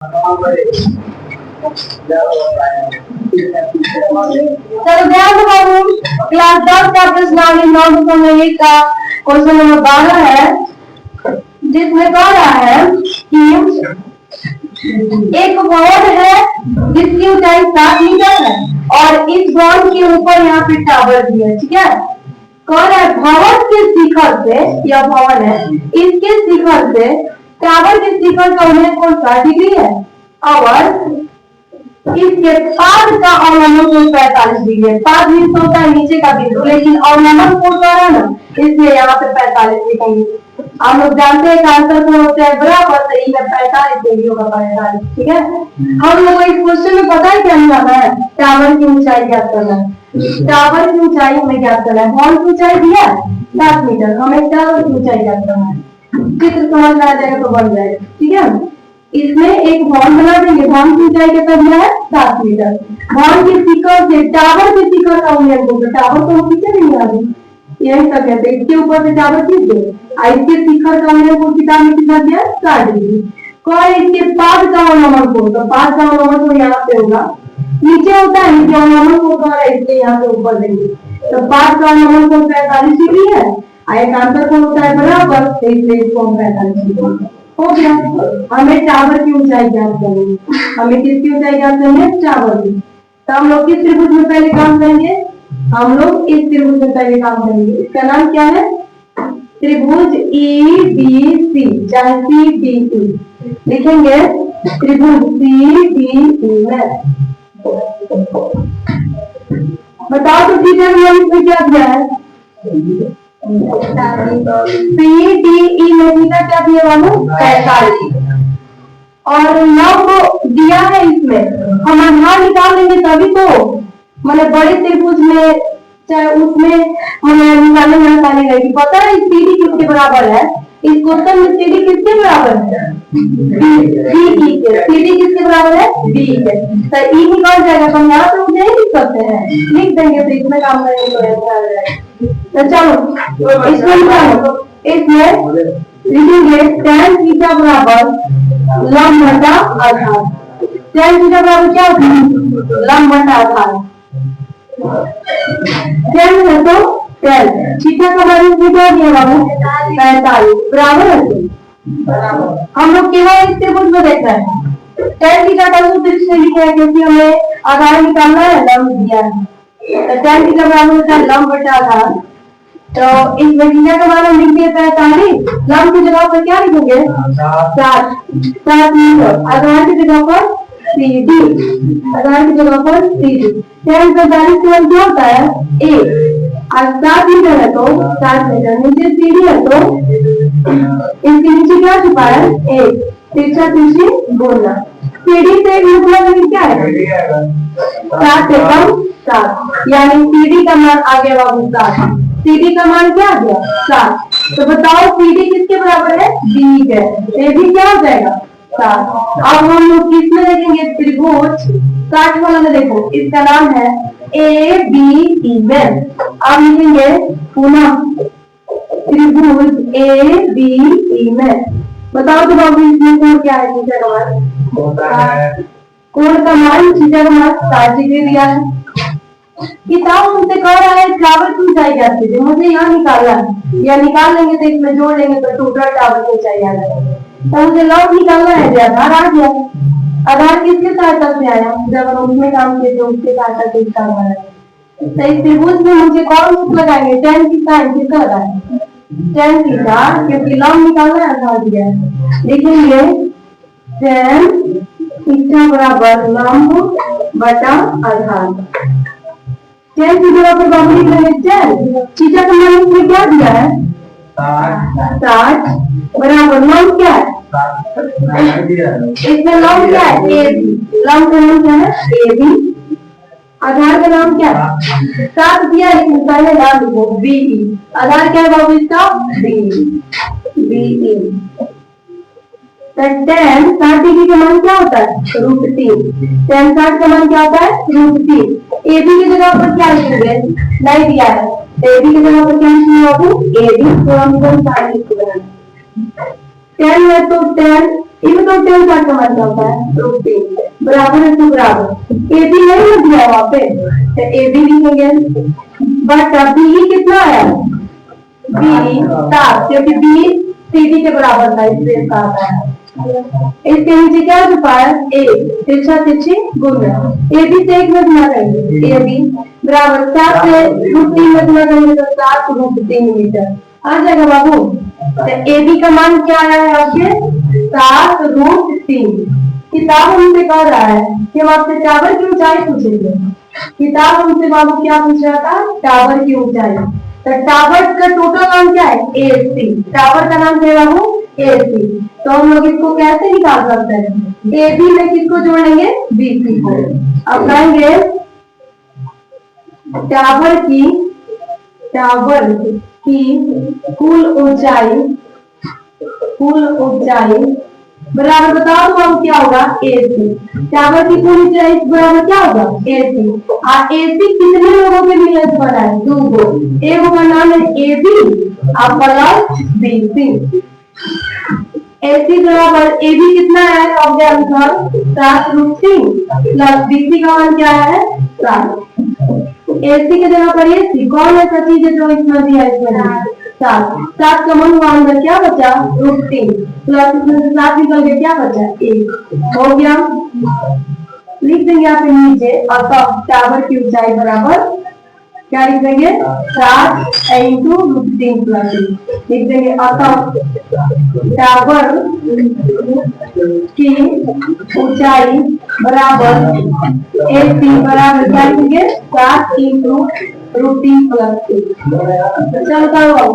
चलो ध्यान दो बाबू, क्लास 10 का प्रश्नावली 9 का क्वेश्चन नंबर 12 है, जिसमें कह रहा है कि एक भवन है जिसकी ऊंचाई 7 मीटर है और इस भवन के ऊपर यहाँ पे टावर भी है। ठीक है, कह रहा है भवन के शिखर से, यह भवन है, इसके शिखर से टावर के शिखर का उन्हें कोण 60 डिग्री है और इसके पाद का अवनमन कोण 45 डिग्री है। पाद भी होता है नीचे का बिंदु, लेकिन अवनमन कोण क्या है ना, इसलिए यहाँ पे 45 लिखेंगे। हम लोग जानते हैं आंसर को होता है बराबर, तो ये 45 डिग्री होगा 45। ठीक है, हम लोग इस क्वेश्चन में पता है क्या निकालना है, टावर की ऊंचाई ज्ञात करना है। टावर की ऊंचाई हमें ज्ञात करना है। भवन की ऊंचाई दिया 7 मीटर, हमें टावर की ऊंचाई ज्ञात करना है। चित्र समझ में आ जाएगा तो बन जाएगा। ठीक है, इसमें एक भवन बना देंगे, भवन की ऊंचाई कितना दिया है 7 मीटर। भवन के शिखर से टावर के शिखर का उन्नयन होगा, टावर को हम कितने नहीं आगे यही सब कहते हैं, इसके ऊपर से टावर खींच दे, इसके शिखर का उन्नयन को किताब में कितना दिया 60 डिग्री। कोई इसके पाद का अवनमन कोण, तो पाद का अवनमन कोण यहाँ पे होगा, नीचे होता है नीचे अवनमन कोण का है, इसलिए यहाँ पे ऊपर देंगे। तो पाद का अवनमन कोण 45 डिग्री है, एक आंसर कोण होता है बराबर, तो इसलिए इसको हम 45 डिग्री हो गया। हमें टावर की ऊंचाई ज्ञात करनी है, हमें किसकी ऊंचाई ज्ञात करनी है, टावर की। तो हम लोग किस त्रिभुज में पहले काम करेंगे, हम लोग इस त्रिभुज में पहले काम करेंगे। इसका नाम क्या है, त्रिभुज EBC, चाहे CDE लिखेंगे, त्रिभुज CDE में। बताओ तो टीचर ने इसमें क्या दिया है, CDE में थीटा क्या दिया वालों 45 और लंब दिया है। इसमें हम आधार निकाल लेंगे तभी तो, मतलब बड़े त्रिभुज में चाहे उसमें हमें निकालने में आसानी रहेगी। पता है CD किसके बराबर है, इस क्वेश्चन में CD किसके बराबर है, DE के। CD किसके बराबर है, DE के। तो E निकाल जाएगा, तो हम यहाँ पे मुझे लिख सकते हैं, लिख देंगे, तो इसमें काम करेंगे तो ऐसा आ जाएगा। तो चलो इसमें निकालो, इसमें लिखेंगे tan थीटा बराबर लंब बटा आधार। tan थीटा बराबर क्या होता है, लंब बटा आधार। tan है तो tan, थीटा का मान कितना दिया बाबू 45 बराबर है। हम लोग केवल इस त्रिभुज में देख रहे हैं, tan थीटा का सूत्र इसलिए लिखा है क्योंकि हमें आधार निकालना है, लंब दिया है। तो tan थीटा बराबर होता है लंब बटा आधार। तो इसमें थीटा का मान हम लिख दिए 45, लंब की जगह पर क्या लिखेंगे 7 मीटर, आधार की जगह पर CD, आधार की जगह पर CD। tan 45 का क्या होता है 1 और 7 मीटर है तो 7 मीटर, नीचे CD है तो इसके नीचे क्या छुपा है 1, तिरछा तिरछी बोलना। CD से मतलब क्या है 7 से कम 7, यानी CD का मान आ गया बाबू 7। CD का मान क्या आ गया 7। तो बताओ CD किसके बराबर है, D के। ये भी क्या हो जाएगा 7। अब हम लोग किसमें देखेंगे, त्रिभुज 60 वाला में देखो, इसका नाम है ABE में। अब लिखेंगे पुनः त्रिभुज ABE में। बताओ तो बाबू इसमें कोण क्या है, थीटा का मान, कोण का मान थीटा का मान 60 डिग्री दिया है। किताब हमसे कह रहा है टावर की ऊंचाई ज्ञात कीजिए, मुझे यहाँ निकालना है, या निकाल लेंगे तो इसमें जोड़ लेंगे तो टोटल टावर की ऊंचाई आ जाएगी। तो मुझे लंब निकालना है, आधार आ गया। आधार किसके सहायता से आया, जब हम उसमें काम किए थे उसके सहायता से इसका आधार आया। तो इस त्रिभुज में मुझे कौन सूत्र लगाएंगे, tan थीटा किसका लगाएंगे tan थीटा, क्योंकि लंब निकालना है, आधार दिया है। लिखेंगे tan थीटा बराबर लंब बटा आधार। tan की जगह पर बाबू लिख लेंगे tan, थीटा का मान इसमें क्या दिया है 60 बराबर लंब क्या है, इसमें लंब क्या है AB, लंब का नाम क्या है AB, आधार का नाम क्या है 7 दिया, लेकिन पहले नाम लिखो BE। आधार क्या है बाबू इसका BE। तो tan 60 डिग्री का मान क्या होता है √3, tan 60 का मान क्या होता है √3। AB की जगह पर क्या लिखेंगे, नहीं दिया है, AB की जगह पर क्या लिखेंगे बाबू AB, तो हम इसको 60 लिख देंगे। tan है तो tan इनमें तो टेन पार्ट का मतलब होता है रूट 3 बराबर है टू बराबर ए बी नहीं लग गया वहां पे तो ए बी लिखेंगे बट बी कितना है बी 7 क्योंकि बी सी डी के बराबर था इसलिए 7 है। इसके नीचे क्या छुपा है ए तिरछा तिरछी गुण ए बी से एक में गुना करेंगे ए बी बराबर 7 से रूट 3 में गुना करेंगे तो 7 रूट 3 मीटर आ जाएगा बाबू। तो ए बी का मान क्या है आपके 7 रूट 3। किताब हमसे कह रहा है कि हम आपसे टावर की ऊंचाई पूछेंगे। किताब हमसे बाबू क्या पूछ रहा था टावर की ऊंचाई। तो टावर का टोटल नाम क्या है एसी। टावर का नाम क्या है बाबू एसी। तो हम लोग इसको कैसे निकाल सकते हैं ए बी में किसको जोड़ेंगे बीसी को। अब कहेंगे टावर की कुल ऊंचाई बराबर बताओ तो अब क्या होगा एसी। टावर की कुल ऊंचाई बराबर क्या होगा एसी। और एसी कितने लोगों के मिलने से बना है 2 गो। एक का नाम है एबी और प्लस बीसी। एसी बराबर एबी कितना है आपके अनुसार 7 रूट 3 प्लस बीसी का मान क्या है 7। एसी की जगह पर एसी कौन ऐसा चीज है जो इतना दिया है इसमें 7 का मन हुआ अंदर क्या बचा रूट 3 प्लस इसमें से 7 निकल के क्या बचा 1 हो गया। लिख देंगे आप नीचे और तब टावर की ऊंचाई बराबर क्या लिख देंगे 7 इंटू रूट 3 प्लस 1 लिख देंगे। और तब टावर की ऊंचाई बराबर एसी बराबर क्या लिखेंगे 7 इंटू रूट 3 प्लस 1। चलो बताओ